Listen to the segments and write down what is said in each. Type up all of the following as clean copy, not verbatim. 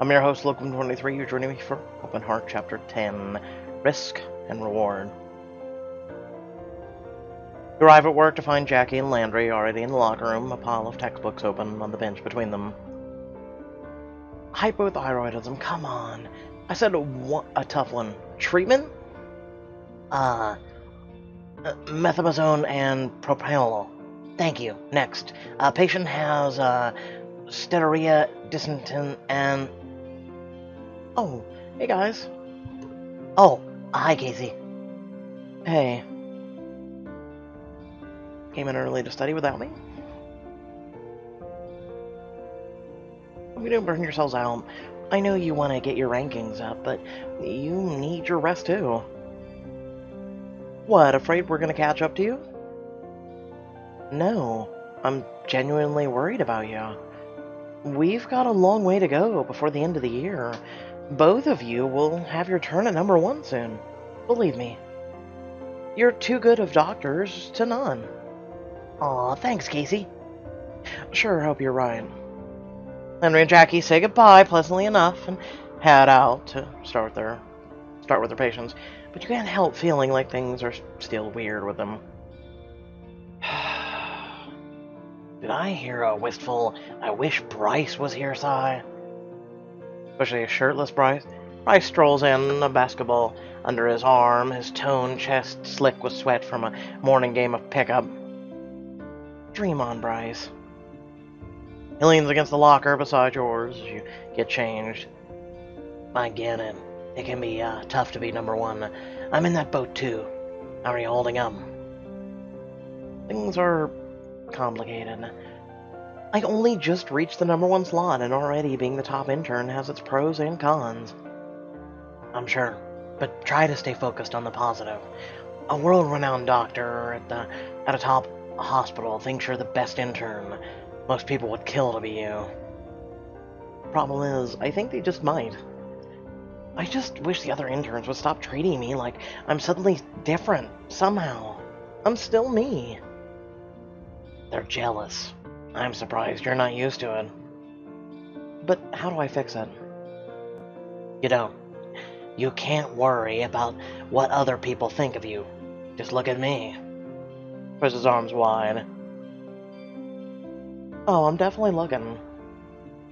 I'm your host, Locum23. You're joining me for Open Heart Chapter 10, Risk and Reward. You arrive at work to find Jackie and Landry already in the locker room, a pile of textbooks open on the bench between them. Hypothyroidism, come on. I said a tough one. Treatment? Methimazone and propranolol. Thank you. Next. Patient has, steatorrhea, dysentery, and... Oh, hey guys. Oh, hi Casey. Hey. Came in early to study without me? You don't burn yourselves out. I know you want to get your rankings up, but you need your rest too. What, afraid we're gonna catch up to you? No, I'm genuinely worried about you. We've got a long way to go before the end of the year. Both of you will have your turn at number 1 soon. Believe me. You're too good of doctors to none. Aw, thanks, Casey. Sure, hope you're right. Henry and Jackie say goodbye pleasantly enough and head out to start with their patients, but you can't help feeling like things are still weird with them. Did I hear a wistful, I wish Bryce was here sigh? Especially a shirtless Bryce. Bryce strolls in, a basketball under his arm, his toned chest slick with sweat from a morning game of pickup. Dream on, Bryce. He leans against the locker beside yours as you get changed. I get it. It can be tough to be number 1. I'm in that boat too. How are you holding up? Things are complicated. I only just reached the number 1 slot, and already being the top intern has its pros and cons. I'm sure, but try to stay focused on the positive. A world-renowned doctor at a top hospital thinks you're the best intern. Most people would kill to be you. Problem is, I think they just might. I just wish the other interns would stop treating me like I'm suddenly different, somehow. I'm still me. They're jealous. I'm surprised you're not used to it. But how do I fix it? You don't. You can't worry about what other people think of you. Just look at me. Puts his arms wide. Oh, I'm definitely looking.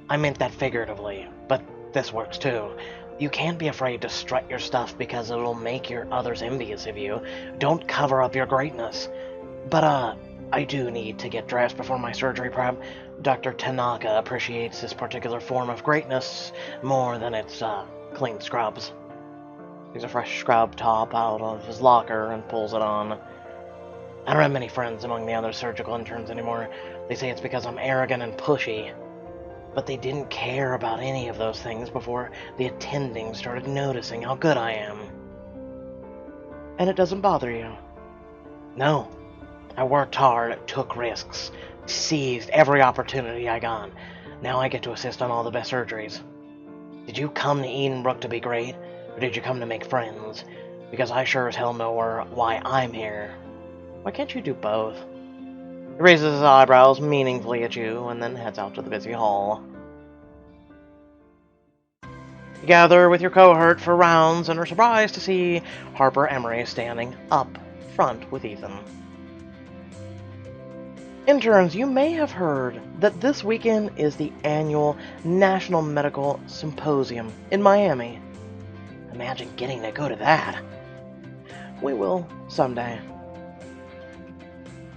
I meant that figuratively, but this works too. You can't be afraid to strut your stuff because it'll make your others envious of you. Don't cover up your greatness. But, I do need to get dressed before my surgery prep. Dr. Tanaka appreciates this particular form of greatness more than its, clean scrubs. Takes a fresh scrub top out of his locker and pulls it on. I don't have many friends among the other surgical interns anymore. They say it's because I'm arrogant and pushy. But they didn't care about any of those things before the attending started noticing how good I am. And it doesn't bother you? No. I worked hard, took risks, seized every opportunity I got. Now I get to assist on all the best surgeries. Did you come to Edenbrook to be great, or did you come to make friends? Because I sure as hell know why I'm here. Why can't you do both? He raises his eyebrows meaningfully at you, and then heads out to the busy hall. You gather with your cohort for rounds, and are surprised to see Harper Emery standing up front with Ethan. Interns, you may have heard that this weekend is the annual National Medical Symposium in Miami. Imagine getting to go to that. We will someday.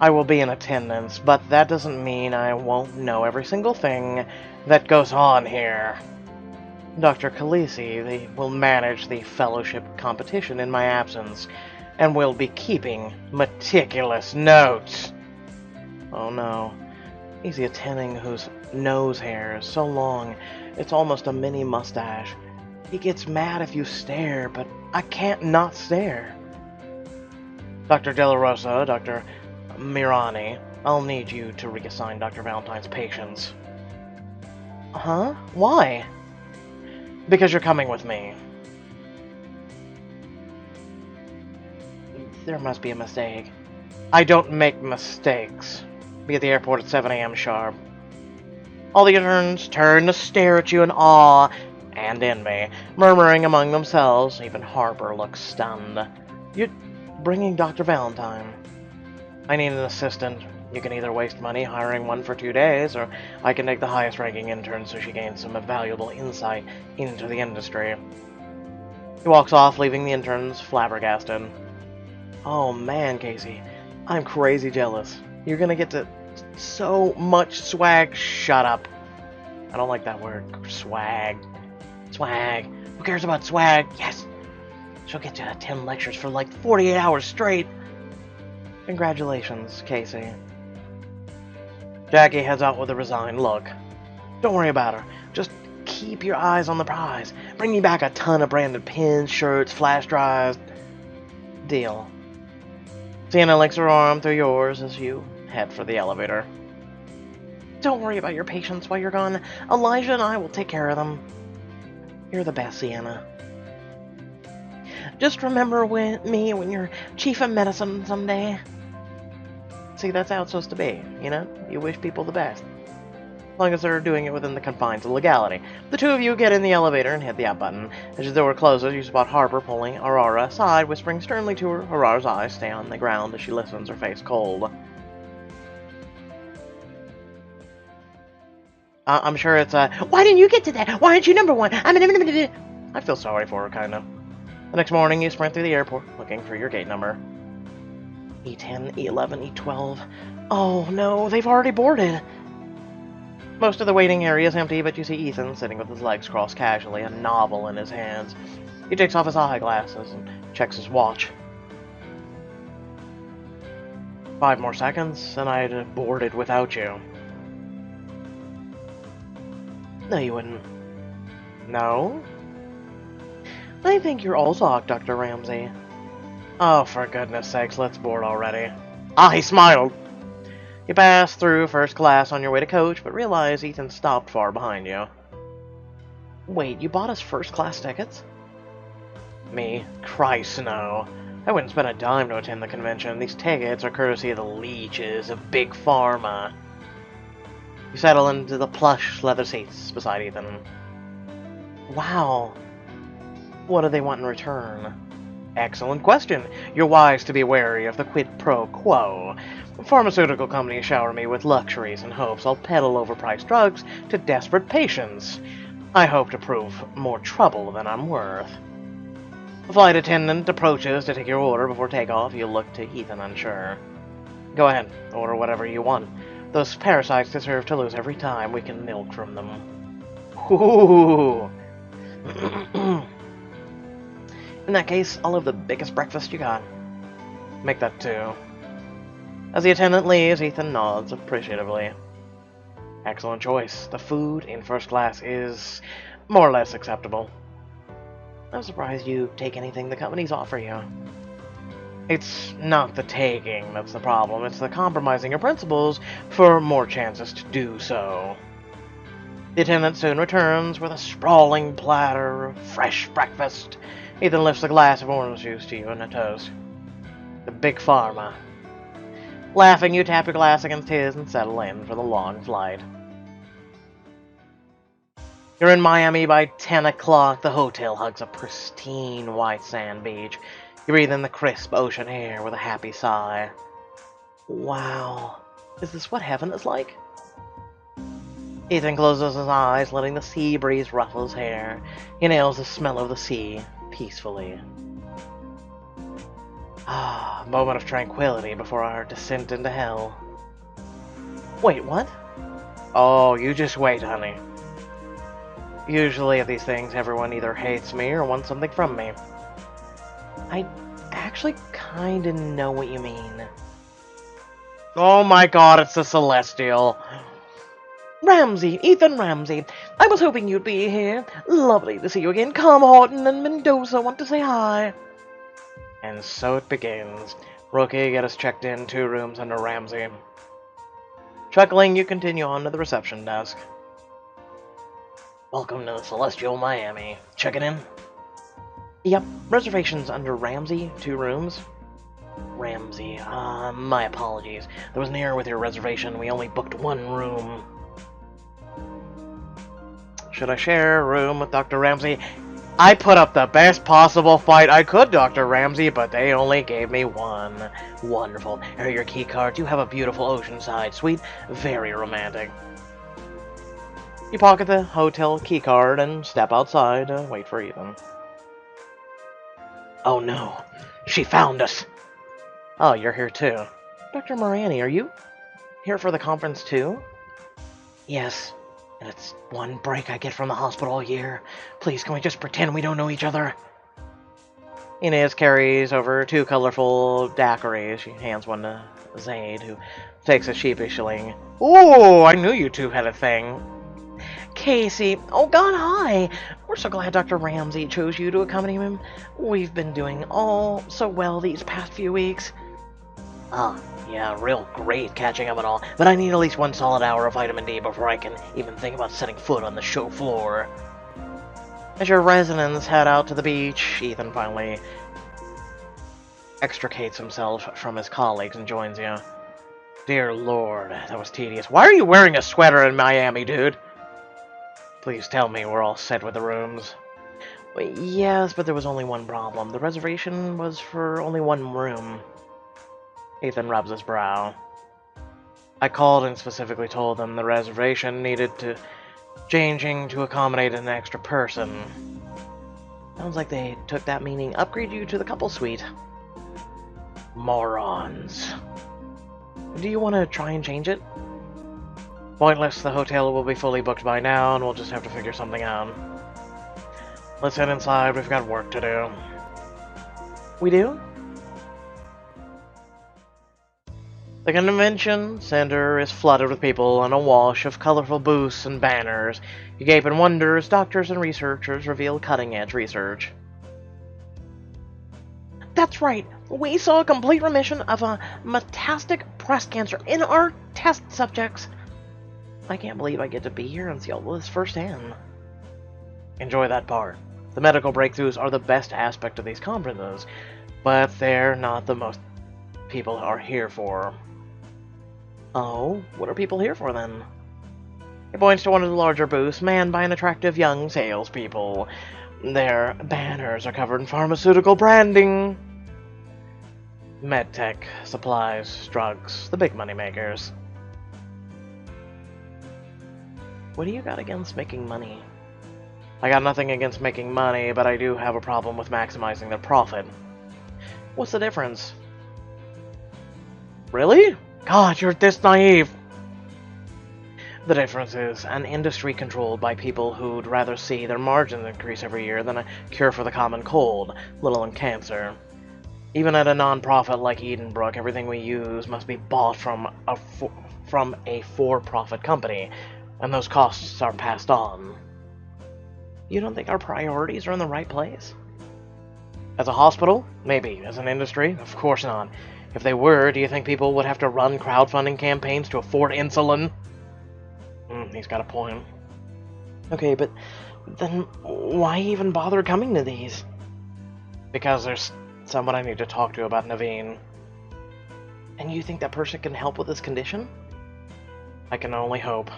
I will be in attendance, but that doesn't mean I won't know every single thing that goes on here. Dr. Khaleesi will manage the fellowship competition in my absence, and will be keeping meticulous notes. Oh no. He's the attending whose nose hair is so long it's almost a mini mustache. He gets mad if you stare, but I can't not stare. Dr. De La Rosa, Dr. Mirani, I'll need you to reassign Dr. Valentine's patients. Huh? Why? Because you're coming with me. There must be a mistake. I don't make mistakes. Be at the airport at 7 a.m. sharp. All the interns turn to stare at you in awe and envy, murmuring among themselves. Even Harper looks stunned. You're bringing Dr. Valentine. I need an assistant. You can either waste money hiring one for 2 days, or I can take the highest-ranking intern so she gains some valuable insight into the industry. He walks off, leaving the interns flabbergasted. Oh man, Casey, I'm crazy jealous. You're gonna get to so much swag. Shut up. I don't like that word. Swag. Swag. Who cares about swag? Yes! She'll get to attend lectures for like 48 hours straight. Congratulations, Casey. Jackie heads out with a resigned look. Don't worry about her. Just keep your eyes on the prize. Bring me back a ton of branded pins, shirts, flash drives. Deal. Sienna links her arm through yours as you head for the elevator. Don't worry about your patients while you're gone. Elijah and I will take care of them. You're the best, Sienna. Just remember me when you're chief of medicine someday. See, that's how it's supposed to be, you know? You wish people the best. As long as they're doing it within the confines of legality. The two of you get in the elevator and hit the up button. As the door closes, you spot Harper pulling Aurora aside, whispering sternly to her. Aurora's eyes stay on the ground as she listens, her face cold. I'm sure it's why didn't you get to that? Why aren't you number one? I feel sorry for her, kinda. The next morning, you sprint through the airport, looking for your gate number. E10, E11, E12. Oh no, they've already boarded. Most of the waiting area is empty, but you see Ethan sitting with his legs crossed casually, a novel in his hands. He takes off his eyeglasses and checks his watch. 5 more seconds, and I'd have boarded without you. No, you wouldn't. No? I think you're all talk, Dr. Ramsey. Oh, for goodness sakes, let's board already. Ah, he smiled! You pass through first class on your way to coach, but realize Ethan stopped far behind you. Wait, you bought us first class tickets? Me? Christ, no. I wouldn't spend a dime to attend the convention. These tickets are courtesy of the leeches of Big Pharma. You settle into the plush leather seats beside Ethan. Wow. What do they want in return? Excellent question. You're wise to be wary of the quid pro quo. Pharmaceutical companies shower me with luxuries and hopes I'll peddle overpriced drugs to desperate patients. I hope to prove more trouble than I'm worth. The flight attendant approaches to take your order before takeoff. You look to Ethan unsure. Go ahead, order whatever you want. Those parasites deserve to lose every time we can milk from them. Ooh. In that case, I'll have the biggest breakfast you got. Make that 2. As the attendant leaves, Ethan nods appreciatively. Excellent choice. The food in first class is more or less acceptable. I'm surprised you take anything the companies offer you. It's not the taking that's the problem, it's the compromising your principles for more chances to do so. The attendant soon returns with a sprawling platter of fresh breakfast. Ethan lifts a glass of orange juice to you and a toast. The Big Pharma. Laughing, you tap your glass against his and settle in for the long flight. You're in Miami by 10 o'clock. The hotel hugs a pristine white sand beach. You breathe in the crisp ocean air with a happy sigh. Wow. Is this what heaven is like? Ethan closes his eyes, letting the sea breeze ruffle his hair. He inhales the smell of the sea peacefully. Ah, a moment of tranquility before our descent into hell. Wait, what? Oh, you just wait, honey. Usually at these things, everyone either hates me or wants something from me. I actually kinda know what you mean. Oh my god, it's the Celestial. Ramsey, Ethan Ramsey. I was hoping you'd be here. Lovely to see you again. Come, Horton and Mendoza want to say hi. And so it begins. Rookie, get us checked in, 2 rooms under Ramsey. Chuckling, you continue on to the reception desk. Welcome to the Celestial Miami. Checking in? Yep, reservations under Ramsey, 2 rooms. Ramsey, my apologies. There was an error with your reservation. We only booked 1 room. should I share a room with Dr. Ramsey? I put up the best possible fight I could, Dr. Ramsey, but they only gave me one. Wonderful. Here are your key cards. You have a beautiful oceanside suite. Very romantic. You pocket the hotel key card and step outside to wait for Ethan. Oh no, she found us. Oh, you're here too. Dr. Morani, are you here for the conference too? Yes, and it's one break I get from the hospital a year. Please, can we just pretend we don't know each other? Inez carries over 2 colorful daiquiris. She hands one to Zaid, who takes it sheepishly. Ooh, I knew you two had a thing. Casey, oh god, hi! We're so glad Dr. Ramsey chose you to accompany him. We've been doing all so well these past few weeks. Yeah, real great catching up and all, but I need at least 1 solid hour of vitamin D before I can even think about setting foot on the show floor. As your residents head out to the beach, Ethan finally extricates himself from his colleagues and joins you. Dear Lord, that was tedious. Why are you wearing a sweater in Miami, dude? Please tell me we're all set with the rooms. Well, yes, but there was only one problem. The reservation was for only 1 room. Ethan rubs his brow. I called and specifically told them the reservation needed to changing to accommodate an extra person. Sounds like they took that meaning upgrade you to the couple suite. Morons. Do you want to try and change it? Pointless, the hotel will be fully booked by now, and we'll just have to figure something out. Let's head inside, we've got work to do. We do? The convention center is flooded with people and a wash of colorful booths and banners. You gape in wonder as doctors and researchers reveal cutting-edge research. That's right, we saw a complete remission of a metastatic breast cancer in our test subjects. I can't believe I get to be here and see all this firsthand. Enjoy that part. The medical breakthroughs are the best aspect of these conferences, but they're not the most people are here for. Oh, what are people here for then? He points to one of the larger booths, manned by an attractive young salespeople. Their banners are covered in pharmaceutical branding. Medtech, supplies, drugs, the big money makers. What do you got against making money? I got nothing against making money, but I do have a problem with maximizing their profit. What's the difference? Really? God, you're this naive! The difference is an industry controlled by people who'd rather see their margins increase every year than a cure for the common cold, let alone cancer. Even at a non-profit like Edenbrook, everything we use must be bought from a for-profit company, and those costs are passed on. You don't think our priorities are in the right place? As a hospital? Maybe. As an industry? Of course not. If they were, do you think people would have to run crowdfunding campaigns to afford insulin? He's got a point. Okay, but then why even bother coming to these? Because there's someone I need to talk to about Naveen. And you think that person can help with this condition? I can only hope.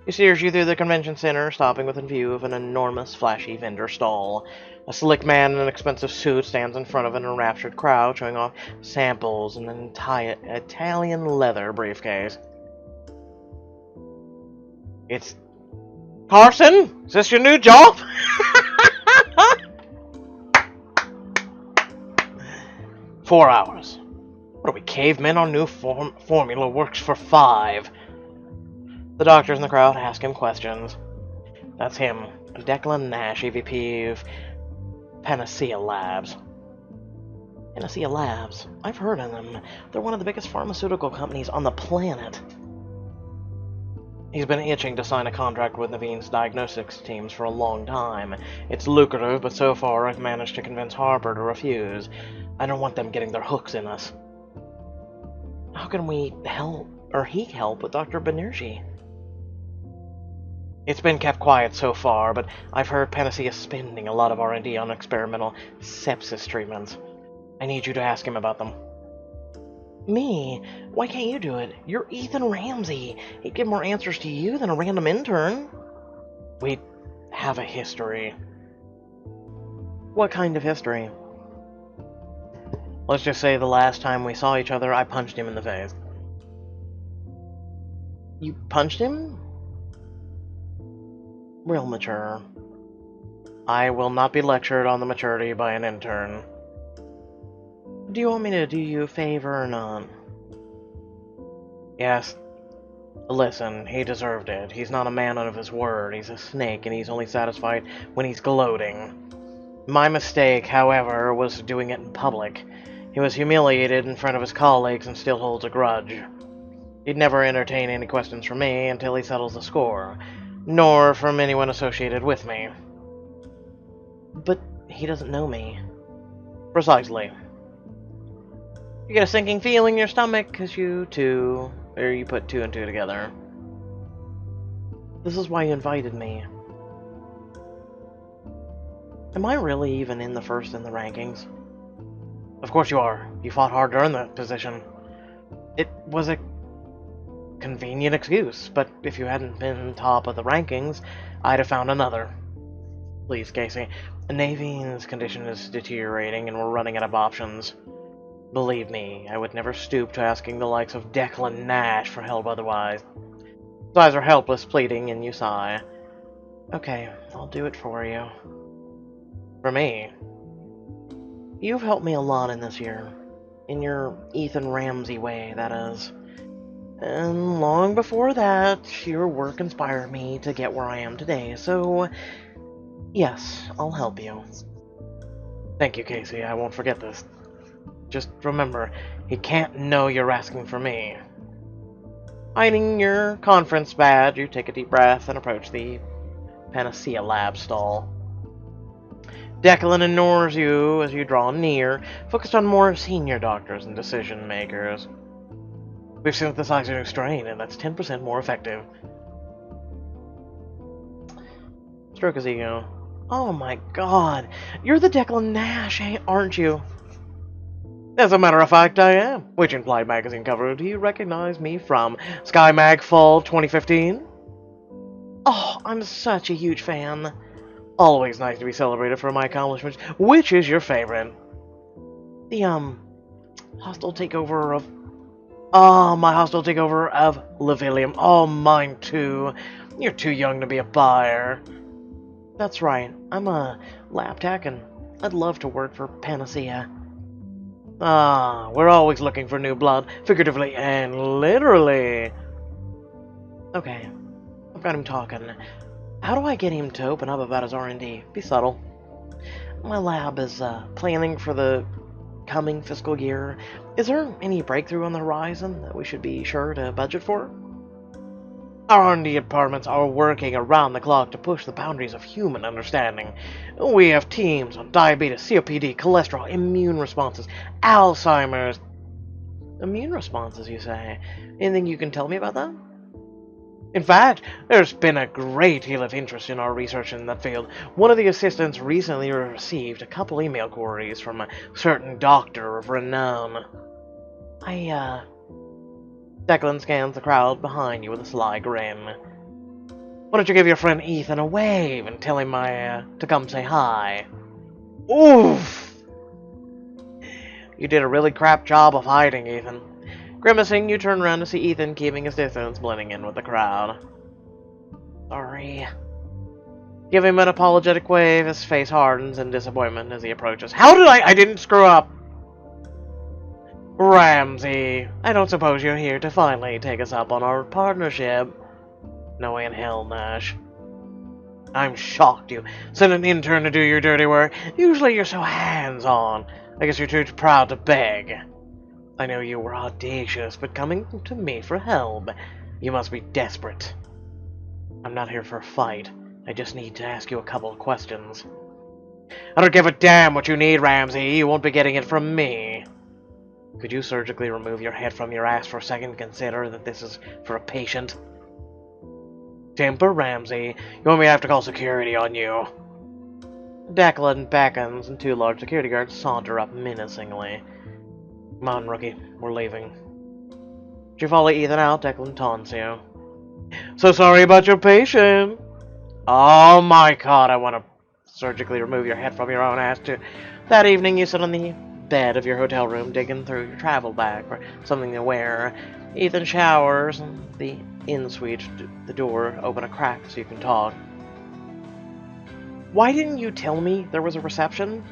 He steers you through the convention center, stopping within view of an enormous, flashy vendor stall. A slick man in an expensive suit stands in front of an enraptured crowd, showing off samples in an entire Italian leather briefcase. It's... Carson? Is this your new job? 4 hours. What are we, cavemen? Our new formula works for 5. The doctors in the crowd ask him questions. That's him, Declan Nash, EVP of Panacea Labs. Panacea Labs? I've heard of them. They're one of the biggest pharmaceutical companies on the planet. He's been itching to sign a contract with Naveen's diagnostics teams for a long time. It's lucrative, but so far I've managed to convince Harper to refuse. I don't want them getting their hooks in us. How can we help, or he help, with Dr. Banerjee? It's been kept quiet so far, but I've heard Panacea spending a lot of R&D on experimental sepsis treatments. I need you to ask him about them. Me? Why can't you do it? You're Ethan Ramsey. He'd give more answers to you than a random intern. We have a history. What kind of history? Let's just say the last time we saw each other, I punched him in the face. You punched him? Real mature. I will not be lectured on the maturity by an intern. Do you want me to do you a favor or not? Yes. Listen, he deserved it. He's not a man of his word. He's a snake, and he's only satisfied when he's gloating. My mistake, however, was doing it in public. He was humiliated in front of his colleagues and still holds a grudge. He'd never entertain any questions from me until he settles the score, nor from anyone associated with me. But he doesn't know me. Precisely. You get a sinking feeling in your stomach because you put two and two together. This is why you invited me. Am I really even in the first in the rankings? Of course you are. You fought hard to earn that position. It was a convenient excuse, but if you hadn't been top of the rankings, I'd have found another. Please, Casey. Navy's condition is deteriorating and we're running out of options. Believe me, I would never stoop to asking the likes of Declan Nash for help otherwise. His eyes are helpless, pleading, and you sigh. Okay, I'll do it for you. For me? You've helped me a lot in this year. In your Ethan Ramsey way, that is. And long before that, your work inspired me to get where I am today, so... yes, I'll help you. Thank you, Casey. I won't forget this. Just remember, he can't know you're asking for me. Hiding your conference badge, you take a deep breath and approach the Panacea lab stall. Declan ignores you as you draw near, focused on more senior doctors and decision makers. We've synthesized a new strain, and that's 10% more effective. Stroke his ego. Oh my god, you're the Declan Nash, aren't you? As a matter of fact, I am. Which implied magazine cover do you recognize me from? Sky Mag Fall 2015? Oh, I'm such a huge fan. Always nice to be celebrated for my accomplishments. Which is your favorite? The, hostile takeover of... oh, my hostile takeover of Levilium. Oh, mine too. You're too young to be a buyer. That's right. I'm a lab tech, and I'd love to work for Panacea. Ah, we're always looking for new blood, figuratively and literally. Okay, I've got him talking. How do I get him to open up about his R&D? Be subtle. My lab is planning for the coming fiscal year. Is there any breakthrough on the horizon that we should be sure to budget for? Our R&D departments are working around the clock to push the boundaries of human understanding. We have teams on diabetes, COPD, cholesterol, immune responses, Alzheimer's. Immune responses, you say? Anything you can tell me about that? In fact, there's been a great deal of interest in our research in that field. One of the assistants recently received a couple email queries from a certain doctor of renown. Declan scans the crowd behind you with a sly grin. Why don't you give your friend Ethan a wave and tell him to come say hi? Oof! You did a really crap job of hiding, Ethan. Grimacing, you turn around to see Ethan keeping his distance, blending in with the crowd. Sorry. Give him an apologetic wave, his face hardens in disappointment as he approaches. How did I didn't screw up! Ramsey, I don't suppose you're here to finally take us up on our partnership. No way in hell, Nash. I'm shocked you sent an intern to do your dirty work. Usually you're so hands-on. I guess you're too proud to beg. I know you were audacious, but coming to me for help, you must be desperate. I'm not here for a fight. I just need to ask you a couple of questions. I don't give a damn what you need, Ramsey. You won't be getting it from me. Could you surgically remove your head from your ass for a second and consider that this is for a patient? Temper, Ramsey. You want me to have to call security on you? Declan beckons and two large security guards saunter up menacingly. Come on, rookie. We're leaving. Did you follow Ethan out? Declan taunts you. So sorry about your patient. Oh my god, I want to surgically remove your head from your own ass too. That evening you sit on the bed of your hotel room digging through your travel bag for something to wear. Ethan showers and the in-suite, the door open a crack so you can talk. Why didn't you tell me there was a reception?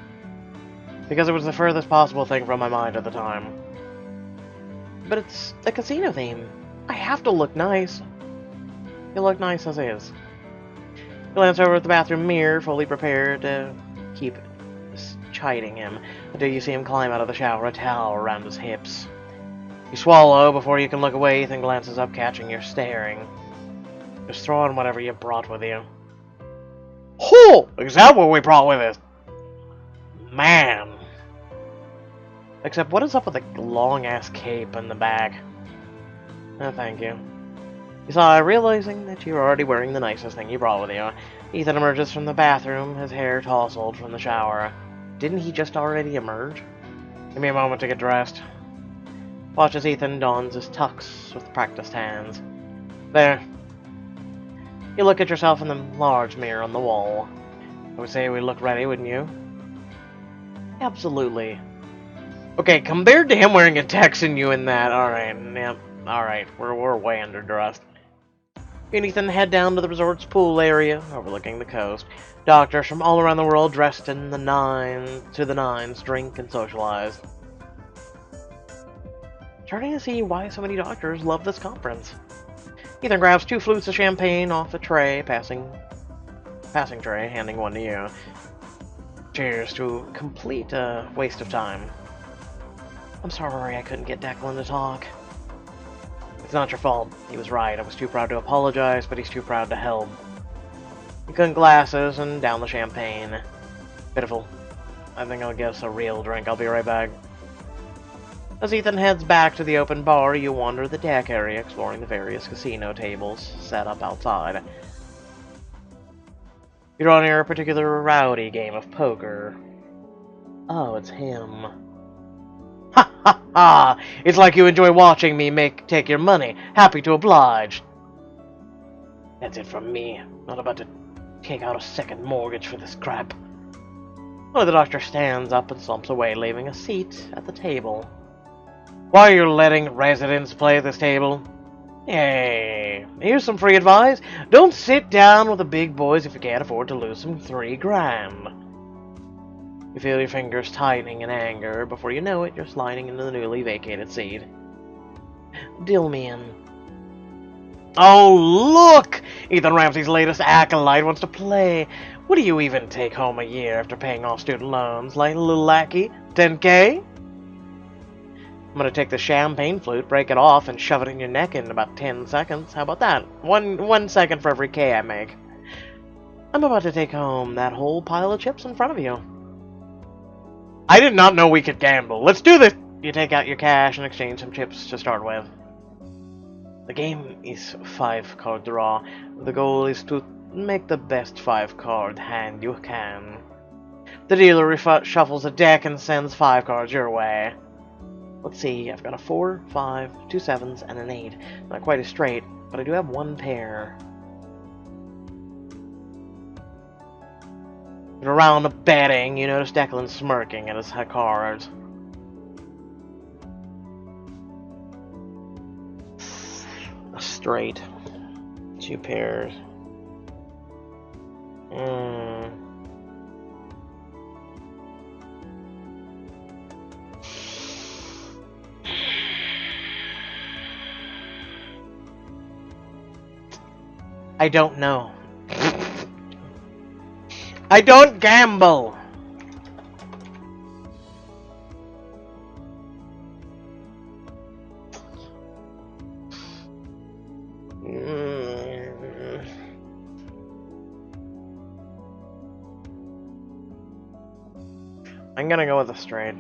Because it was the furthest possible thing from my mind at the time. But it's a casino theme. I have to look nice. You look nice as is. You glance over at the bathroom mirror, fully prepared to keep chiding him, until you see him climb out of the shower, a towel around his hips. You swallow before you can look away. Ethan glances up, catching you staring. Just throw on whatever you brought with you. Oh! Is that what we brought with us? Man. Except, what is up with the long-ass cape in the bag? No, thank you. You saw, realizing that you were already wearing the nicest thing you brought with you. Ethan emerges from the bathroom, his hair tousled from the shower. Didn't he just already emerge? Give me a moment to get dressed. Watch as Ethan dons his tux with practiced hands. There. You look at yourself in the large mirror on the wall. I would say we look ready, wouldn't you? Absolutely. Okay, compared to him wearing a tux and you in that, alright, yep, alright, we're way underdressed. You and Ethan head down to the resort's pool area, overlooking the coast. Doctors from all around the world dressed in the nines drink and socialize. Starting to see why so many doctors love this conference. Ethan grabs 2 flutes of champagne off the tray, passing tray, handing one to you. Cheers to complete a waste of time. I'm sorry I couldn't get Declan to talk. It's not your fault. He was right. I was too proud to apologize, but he's too proud to help. You clink glasses and down the champagne. Pitiful. I think I'll get us a real drink. I'll be right back. As Ethan heads back to the open bar, you wander the deck area, exploring the various casino tables set up outside. You're on your particular rowdy game of poker. Oh, it's him. Ha ha ha! It's like you enjoy watching me take your money. Happy to oblige. That's it from me. Not about to take out a second mortgage for this crap. One of the doctors stands up and slumps away, leaving a seat at the table. Why are you letting residents play this table? Hey, here's some free advice. Don't sit down with the big boys if you can't afford to lose some $3 grand. You feel your fingers tightening in anger. Before you know it, you're sliding into the newly vacated seat. Deal me in. Oh, look! Ethan Ramsey's latest acolyte wants to play. What do you even take home a year after paying off student loans? Like a little lackey? 10K? I'm gonna take the champagne flute, break it off, and shove it in your neck in about 10 seconds. How about that? One second for every K I make. I'm about to take home that whole pile of chips in front of you. I did not know we could gamble. Let's do this! You take out your cash and exchange some chips to start with. The game is 5-card draw. The goal is to make the best 5-card hand you can. The dealer shuffles a deck and sends 5 cards your way. Let's see, I've got a 4, 5, 2 7s, and an 8. Not quite as straight, but I do have 1 pair. Around the betting, you notice Declan smirking at his cards. A straight. 2 pairs. I don't know. I don't gamble! I'm gonna go with a straight.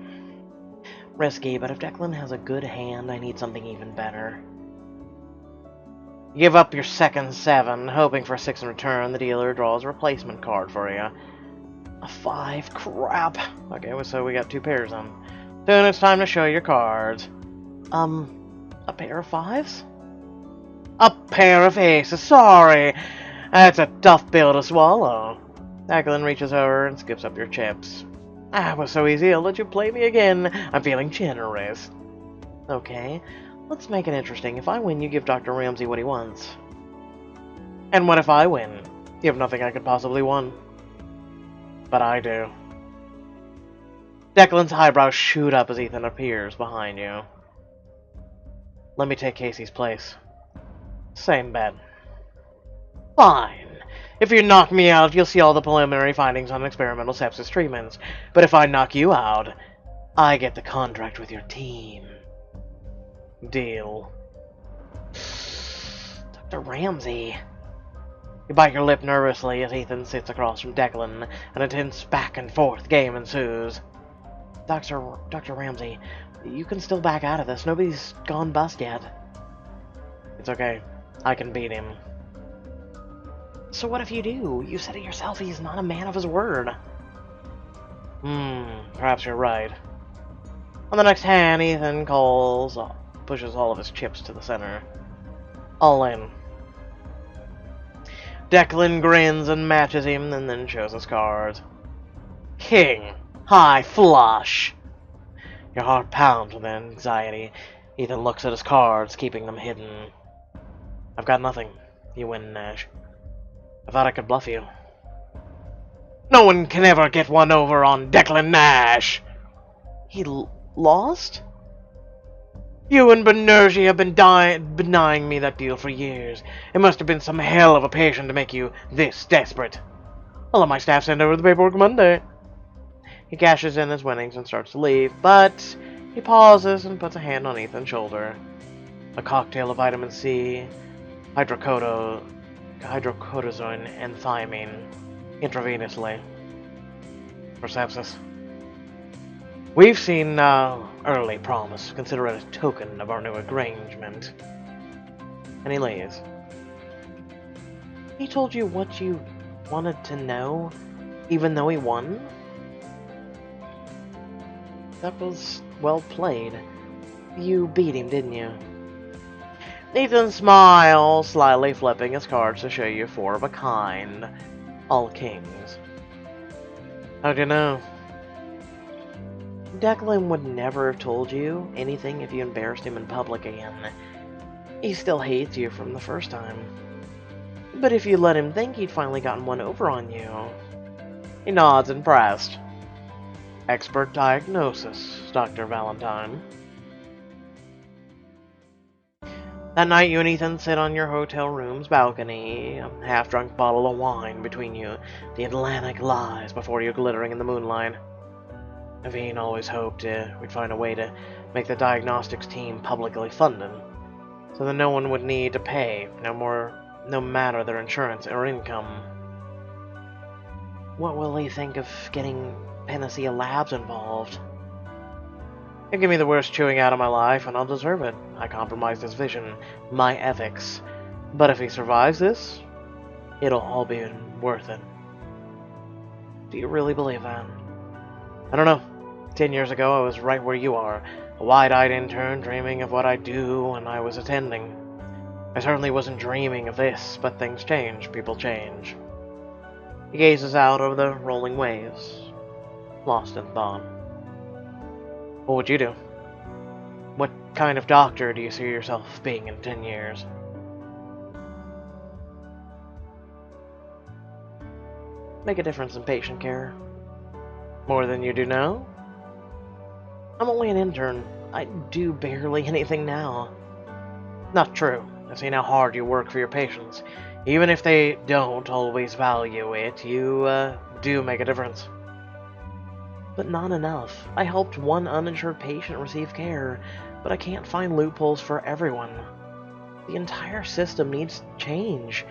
Risky, but if Declan has a good hand, I need something even better. Give up your second 7, hoping for a 6 in return. The dealer draws a replacement card for you. A 5, crap. Okay, so we got 2 pairs then. Soon it's time to show your cards. A pair of 5s? A pair of aces, sorry. That's a tough pill to swallow. Declan reaches over and scoops up your chips. Ah, it was so easy, I'll let you play me again. I'm feeling generous. Okay, let's make it interesting. If I win, you give Dr. Ramsey what he wants. And what if I win? You have nothing I could possibly want. But I do. Declan's eyebrows shoot up as Ethan appears behind you. Let me take Casey's place. Same bed. Fine. If you knock me out, you'll see all the preliminary findings on experimental sepsis treatments. But if I knock you out, I get the contract with your team. Deal. Dr. Ramsey. You bite your lip nervously as Ethan sits across from Declan. An intense back-and-forth game ensues. Dr. Ramsey, you can still back out of this. Nobody's gone bust yet. It's okay. I can beat him. So what if you do? You said it yourself, he's not a man of his word. Perhaps you're right. On the next hand, Ethan pushes all of his chips to the center. All in. Declan grins and matches him, and then shows his cards. King. High flush. Your heart pounds with anxiety. Ethan looks at his cards, keeping them hidden. I've got nothing. You win, Nash. I thought I could bluff you. No one can ever get one over on Declan Nash! He lost? You and Banerjee have been denying me that deal for years. It must have been some hell of a patient to make you this desperate. I'll let my staff send over the paperwork Monday. He cashes in his winnings and starts to leave, but he pauses and puts a hand on Ethan's shoulder. A cocktail of vitamin C, hydrocortisone, and thiamine intravenously for sepsis. We've seen early promise. Consider it a token of our new arrangement. And he leaves. He told you what you wanted to know, even though he won? That was well played. You beat him, didn't you? Ethan smiles, slyly flipping his cards to show you 4 of a kind. All kings. How'd you know? Declan would never have told you anything if you embarrassed him in public again. He still hates you from the first time. But if you let him think he'd finally gotten one over on you... He nods, impressed. Expert diagnosis, Dr. Valentine. That night, you and Ethan sit on your hotel room's balcony, a half-drunk bottle of wine between you. The Atlantic lies before you, glittering in the moonlight. Naveen always hoped we'd find a way to make the diagnostics team publicly funded, so that no one would need to pay, no matter their insurance or income. What will he think of getting Panacea Labs involved? He'll give me the worst chewing out of my life, and I'll deserve it. I compromised his vision, my ethics. But if he survives this, it'll all be worth it. Do you really believe that? I don't know. 10 years ago, I was right where you are, a wide-eyed intern dreaming of what I'd do when I was attending. I certainly wasn't dreaming of this, but things change, people change. He gazes out over the rolling waves, lost in thought. What would you do? What kind of doctor do you see yourself being in 10 years? Make a difference in patient care. More than you do now? I'm only an intern. I do barely anything now. Not true. I've seen how hard you work for your patients. Even if they don't always value it, you do make a difference. But not enough. I helped one uninsured patient receive care, but I can't find loopholes for everyone. The entire system needs change,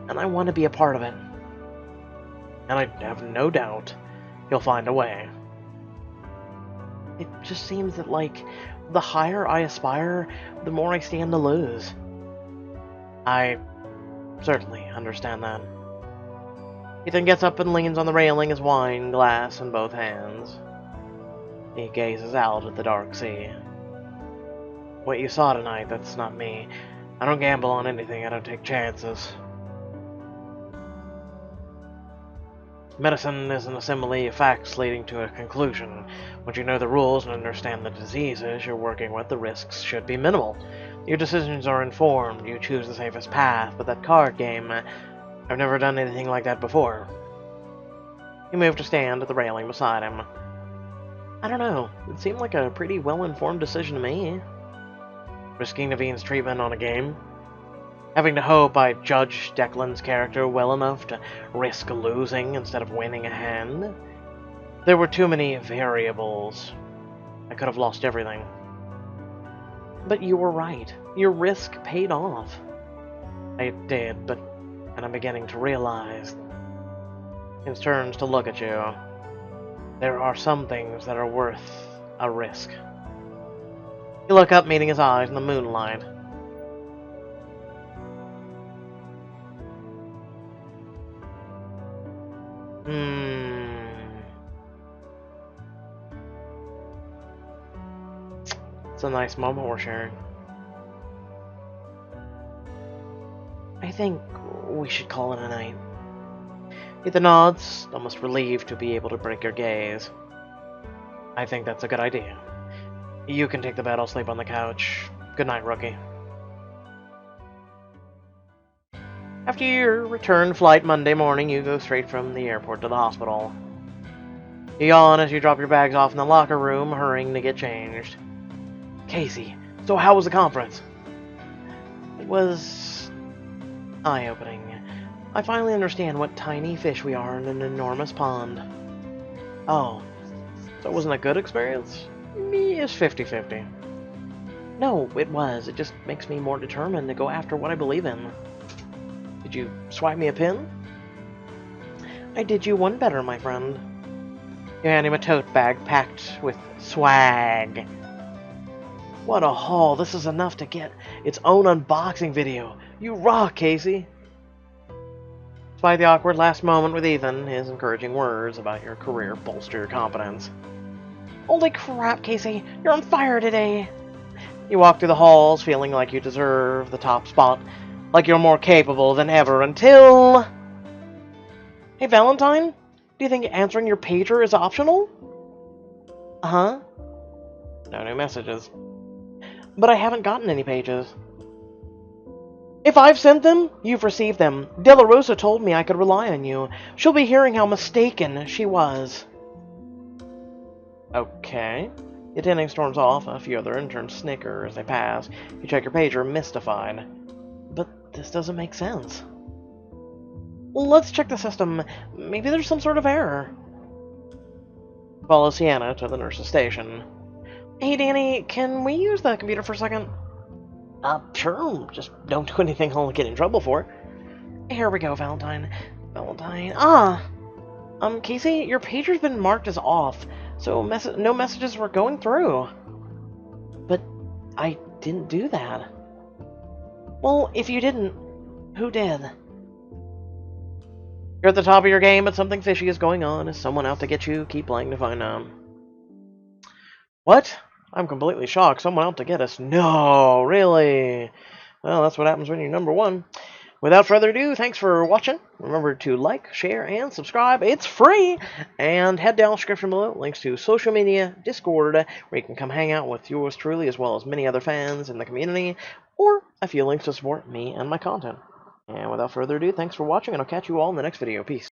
and I want to be a part of it. And I have no doubt you'll find a way. It just seems that, like, the higher I aspire, the more I stand to lose. I certainly understand that. Ethan gets up and leans on the railing, his wine glass in both hands. He gazes out at the dark sea. What you saw tonight, that's not me. I don't gamble on anything, I don't take chances. Medicine isn't a simile of facts leading to a conclusion. Once you know the rules and understand the diseases you're working with, the risks should be minimal. Your decisions are informed, you choose the safest path, but that card game, I've never done anything like that before. He moved to stand at the railing beside him. I don't know, it seemed like a pretty well-informed decision to me. Risking Naveen's treatment on a game? Having to hope I judged Declan's character well enough to risk losing instead of winning a hand? There were too many variables. I could have lost everything. But you were right. Your risk paid off. It did, and I'm beginning to realize. He turns to look at you. There are some things that are worth a risk. You look up, meeting his eyes in the moonlight. It's a nice moment we're sharing. I think we should call it a night. Ethan nods, almost relieved to be able to break your gaze. I think that's a good idea. You can take the bed, I'll sleep on the couch. Good night, rookie. After your return flight Monday morning, you go straight from the airport to the hospital. You yawn as you drop your bags off in the locker room, hurrying to get changed. Casey, so how was the conference? It was eye-opening. I finally understand what tiny fish we are in an enormous pond. Oh, so it wasn't a good experience? Me is 50-50. No, it was. It just makes me more determined to go after what I believe in. Did you swipe me a pin? I did you one better, my friend. You hand him a tote bag packed with swag. What a haul. This is enough to get its own unboxing video. You rock, Casey. Despite the awkward last moment with Ethan, his encouraging words about your career bolster your confidence. Holy crap, Casey. You're on fire today. You walk through the halls feeling like you deserve the top spot, like you're more capable than ever until... Hey, Valentine? Do you think answering your pager is optional? Uh-huh. No new messages. But I haven't gotten any pages. If I've sent them, you've received them. De La Rosa told me I could rely on you. She'll be hearing how mistaken she was. Okay. The attending storms off. A few other interns snicker as they pass. You check your pager, mystified. But this doesn't make sense. Let's check the system. Maybe there's some sort of error. Follow Sienna to the nurse's station. Hey, Danny, can we use the computer for a second? Sure. Just don't do anything I'll get in trouble for. Here we go, Valentine. Casey, your pager's been marked as off, so no messages were going through. But I didn't do that. Well, if you didn't, who did? You're at the top of your game, but something fishy is going on. Is someone out to get you? Keep playing to find out. What? I'm completely shocked. Someone out to get us. No, really? Well, that's what happens when you're number one. Without further ado, thanks for watching. Remember to like, share, and subscribe. It's free! And head down the description below. Links to social media, Discord, where you can come hang out with yours truly, as well as many other fans in the community, or a few links to support me and my content. And without further ado, thanks for watching, and I'll catch you all in the next video. Peace.